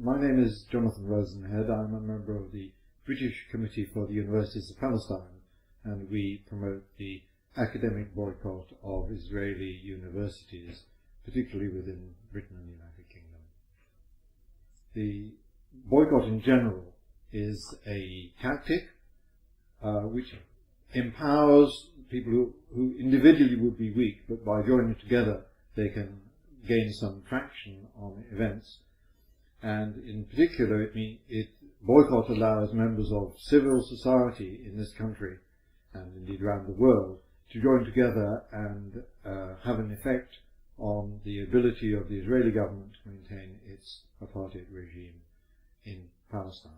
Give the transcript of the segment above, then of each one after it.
My name is Jonathan Rosenhead. I'm a member of the British Committee for the Universities of Palestine, and we promote the academic boycott of Israeli universities, particularly within Britain and the United Kingdom. The boycott in general is a tactic which empowers people who individually would be weak, but by joining together they can gain some traction on events. And in particular, boycott allows members of civil society in this country, and indeed around the world, to join together and have an effect on the ability of the Israeli government to maintain its apartheid regime in Palestine.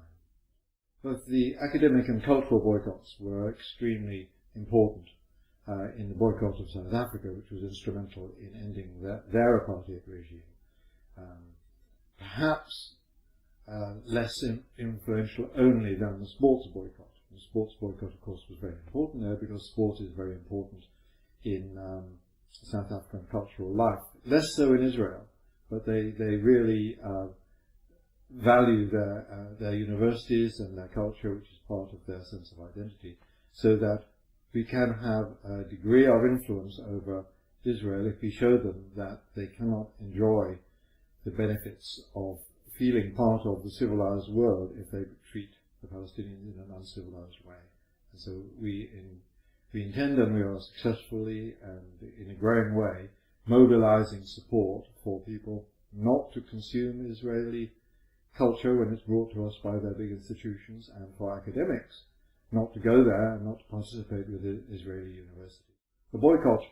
Both the academic and cultural boycotts were extremely important in the boycott of South Africa, which was instrumental in ending their apartheid regime. Perhaps less influential only than the sports boycott. The sports boycott, of course, was very important there because sport is very important in South African cultural life. Less so in Israel, but they really value their universities and their culture, which is part of their sense of identity, so that we can have a degree of influence over Israel if we show them that they cannot enjoy the benefits of feeling part of the civilized world if they treat the Palestinians in an uncivilized way. And so we intend, and we are successfully and in a growing way, mobilizing support for people not to consume Israeli culture when it's brought to us by their big institutions, and for academics not to go there and not to participate with the Israeli universities. The boycott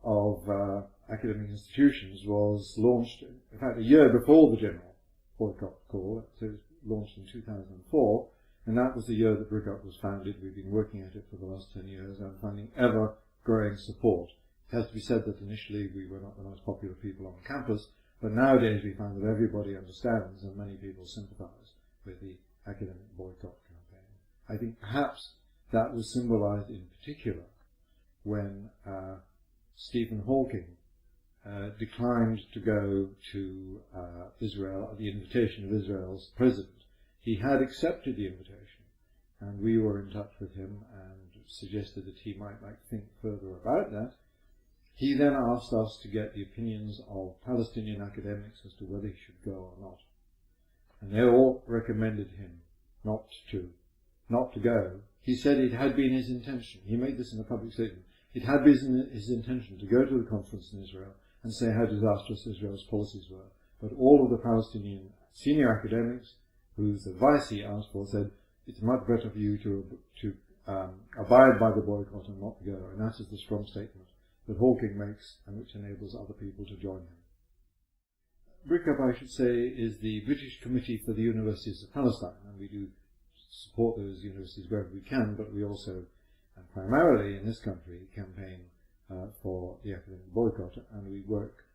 of academic institutions was launched, in fact, a year before the general boycott call. So it was launched in 2004, and that was the year that Boycott was founded. We've been working at it for the last 10 years and finding ever-growing support. It has to be said that initially we were not the most popular people on campus, but nowadays we find that everybody understands and many people sympathize with the academic boycott campaign. I think perhaps that was symbolized in particular when Stephen Hawking declined to go to Israel at the invitation of Israel's president. He had accepted the invitation, and we were in touch with him and suggested that he might like to think further about that. He then asked us to get the opinions of Palestinian academics as to whether he should go or not. And they all recommended him not to go. He said it had been his intention. He made this in a public statement. It had been his intention to go to the conference in Israel and say how disastrous Israel's policies were. But all of the Palestinian senior academics whose advice he asked for said, it's much better for you to abide by the boycott and not go. And that is the strong statement that Hawking makes, and which enables other people to join him. BRICUP, I should say, is the British Committee for the Universities of Palestine, and we do support those universities wherever we can, but we also, and primarily in this country, campaign for the academic boycott, and we work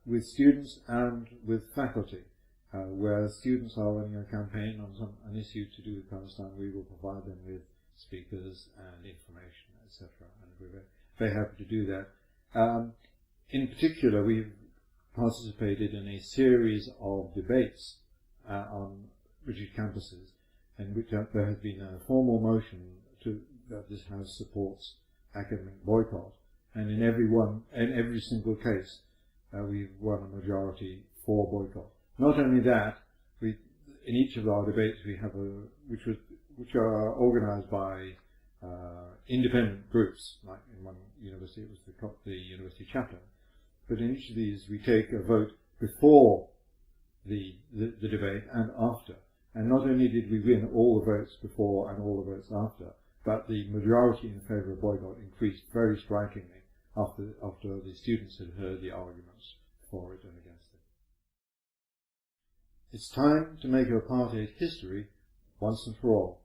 with students and with faculty. Where students are running a campaign on an issue to do with Palestine, we will provide them with speakers and information, etc. And we're very happy to do that. In particular, we've participated in a series of debates on British campuses in which there has been a formal motion that this House supports academic boycott, and in every single case we've won a majority for boycott. Not only that, in each of our debates we have which are organised by independent groups. Like in one university, it was the university chapter. But in each of these, we take a vote before the debate and after. And not only did we win all the votes before and all the votes after, but the majority in favour of boycott increased very strikingly after the students had heard the arguments for it and against it. It's time to make apartheid history once and for all.